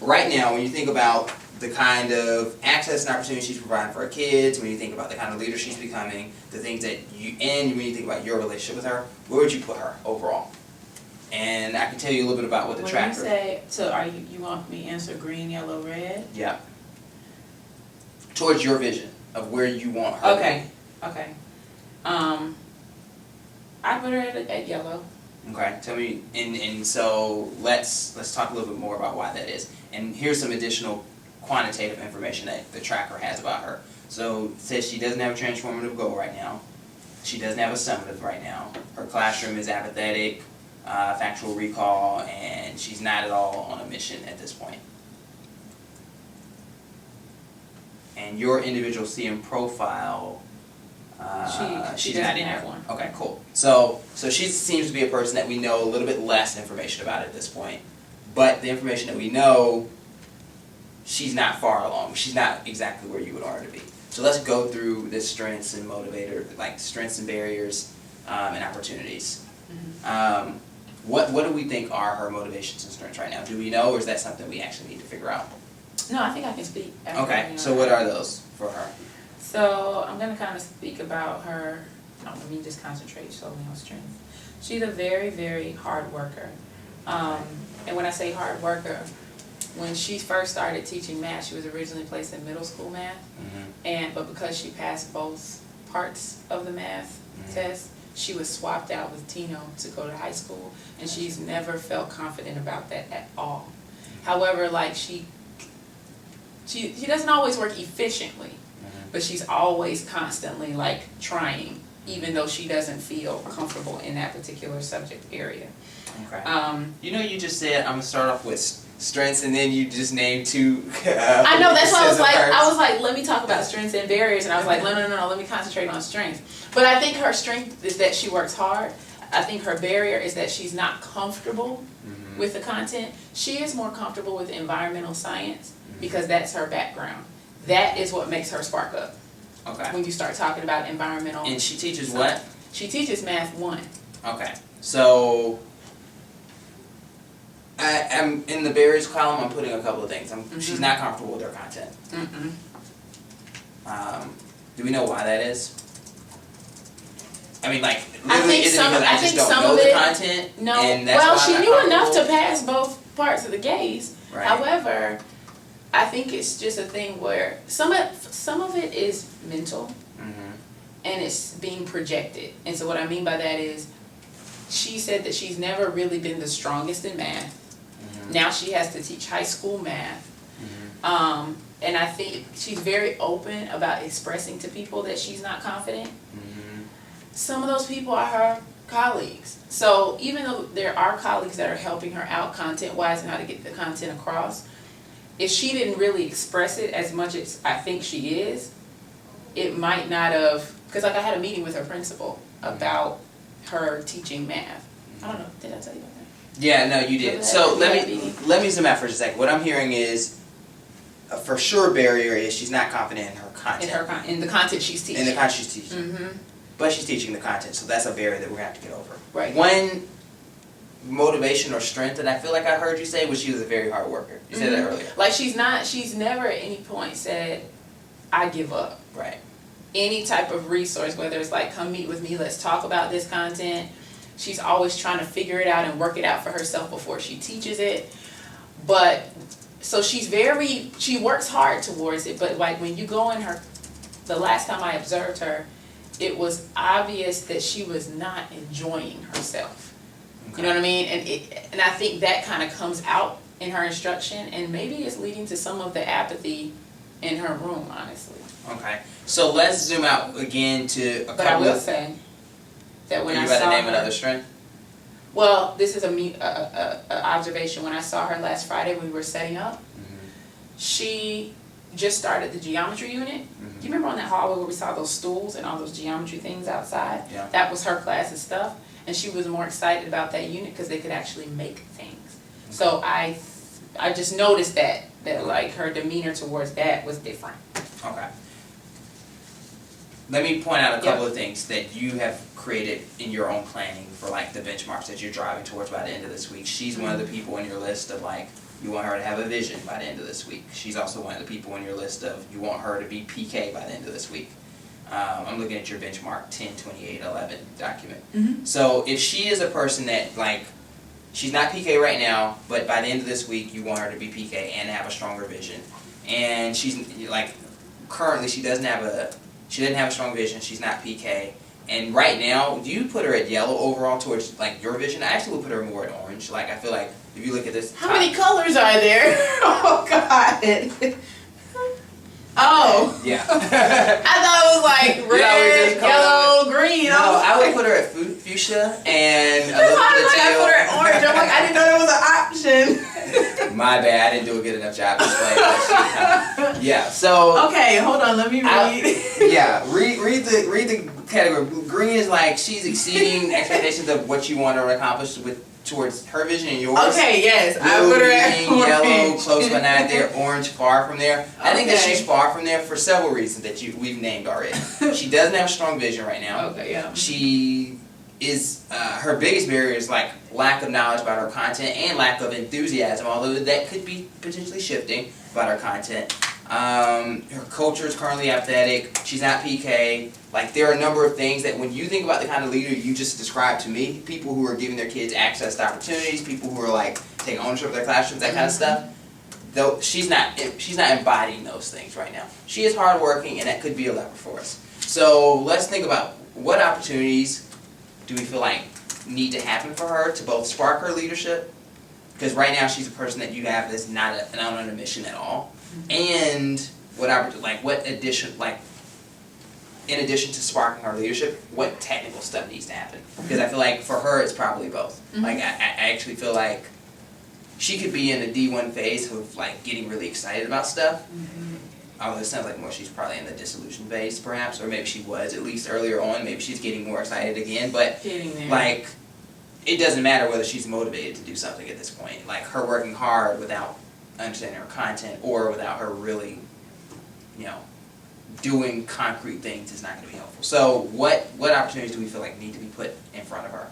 right now, when you think about the kind of access and opportunity she's providing for her kids, when you think about the kind of leader she's becoming, the things that you, and when you think about your relationship with her, where would you put her overall? And I can tell you a little bit about what the tracker. When you say, so are you want me to answer green, yellow, red? Yeah. Towards your vision of where you want her. Okay. Okay. I put her at yellow. Okay. Tell me, and so let's talk a little bit more about why that is. And here's some additional quantitative information that the tracker has about her. So it says she doesn't have a transformative goal right now. She doesn't have a summative right now. Her classroom is apathetic, factual recall, and she's not at all on a mission at this point. And your individual CM profile, she she's not in have there. one. Okay, cool. So she seems to be a person that we know a little bit less information about at this point. But the information that we know, she's not far along. She's not exactly where you would want her to be. So let's go through the strengths and motivator, like strengths and barriers and opportunities. Mm-hmm. What do we think are her motivations and strengths right now? Do we know, or is that something we actually need to figure out? No, I think I can speak. Okay, so what are those for her? So I'm going to kind of speak about her. No, let me just concentrate solely on strengths. She's a very, very hard worker. And when I say hard worker, when she first started teaching math, she was originally placed in middle school math. Mm-hmm. But because she passed both parts of the math test, she was swapped out with Tino to go to high school, and she's never felt confident about that at all. However, like she doesn't always work efficiently, but she's always constantly like trying, even though she doesn't feel comfortable in that particular subject area. Okay. You just said I'm gonna start off with strengths, and then you just named two. I know, that's why I was like, let me talk about strengths and barriers, and I was like, no, let me concentrate on strengths. But I think her strength is that she works hard. I think her barrier is that she's not comfortable with the content. She is more comfortable with environmental science because that's her background. That is what makes her spark up. Okay. When you start talking about environmental. And she teaches science. what? She teaches Math 1. Okay. So I'm in the barriers column. I'm putting a couple of things. She's not comfortable with her content. Do we know why that is? I mean, like, literally, is it because I just don't know the content? No. And that's well, why she I'm knew not enough to comfortable? pass both parts of the gaze. Right. However, I think it's just a thing where some of it is mental, and it's being projected. And so what I mean by that is, she said that she's never really been the strongest in math. Now she has to teach high school math. And I think she's very open about expressing to people that she's not confident. Some of those people are her colleagues. So even though there are colleagues that are helping her out content-wise and how to get the content across, if she didn't really express it as much as I think she is, it might not have, because like I had a meeting with her principal about her teaching math. I don't know, did I tell you about that? Yeah, no, you did. So let me zoom out for just a second. What I'm hearing is, for sure, barrier is she's not confident in her content. In the content she's teaching. In the content she's teaching. But she's teaching the content, so that's a barrier that we're going to have to get over. Right. One motivation or strength that I feel like I heard you say was she was a very hard worker. You said that earlier. Like she's never at any point said, I give up. Right. Any type of resource, whether it's like, come meet with me, let's talk about this content. She's always trying to figure it out and work it out for herself before she teaches it. But, so she works hard towards it, but like when you go in the last time I observed her, it was obvious that she was not enjoying herself. Okay. You know what I mean? And I think that kind of comes out in her instruction, and maybe it's leading to some of the apathy in her room, honestly. Okay. So let's zoom out again to a couple of... But I will say that when I saw her... Are you about to name another strength? Well, this is a observation. When I saw her last Friday when we were setting up, she just started the geometry unit. Do you remember on that hallway where we saw those stools and all those geometry things outside? Yeah. That was her class and stuff. And she was more excited about that unit because they could actually make things. Okay. So I just noticed that like her demeanor towards that was different. Okay. Let me point out a couple of things that you have created in your own planning for like the benchmarks that you're driving towards by the end of this week. She's one of the people in your list of like You want her to have a vision by the end of this week. She's also one of the people on your list of you want her to be PK by the end of this week. I'm looking at your benchmark 10, 28, 11 document. Mm-hmm. So if she is a person that, like, she's not PK right now, but by the end of this week you want her to be PK and have a stronger vision. And she's, like, currently she doesn't have a strong vision, she's not PK. And right now, do you put her at yellow overall towards, like, your vision? I actually would put her more at orange. Like, I feel like if you look at this How many colors are there? Oh, God. Oh. Yeah. I thought it was like red, yellow, green. No, I would put her at fuchsia and a That's little why I bit was of like, I teal. put her at orange. I'm like, I didn't know there was an option. My bad, I didn't do a good enough job displaying that shit. Yeah, so Okay, hold on, let me read. read the category. Green is like she's exceeding expectations of what you want her to accomplish towards her vision and yours. Okay, yes, Blue, I put her at green, orange. yellow, close but not there. Orange, far from there. I think that Okay. she's far from there for several reasons that we've named already. She doesn't have a strong vision right now. Okay, yeah. She is her biggest barrier is like lack of knowledge about her content and lack of enthusiasm, although that could be potentially shifting about her content. Her culture is currently apathetic. She's not PK. Like, there are a number of things that when you think about the kind of leader you just described to me, people who are giving their kids access to opportunities, people who are like taking ownership of their classrooms, that kind of stuff, though she's not embodying those things right now. She is hardworking, and that could be a lever for us. So let's think about what opportunities do we feel like need to happen for her to both spark her leadership, because right now she's a person that you have that's not on a mission at all, and in addition to sparking her leadership, what technical stuff needs to happen? Because I feel like for her it's probably both. Mm-hmm. Like I actually feel like she could be in the D1 phase of like getting really excited about stuff. Mm-hmm. Although it sounds like more she's probably in the disillusion phase perhaps, or maybe she was at least earlier on. Maybe she's getting more excited again, but Getting there. like it doesn't matter whether she's motivated to do something at this point. Like her working hard without understanding her content or without her really, doing concrete things is not going to be helpful. So what opportunities do we feel like need to be put in front of her?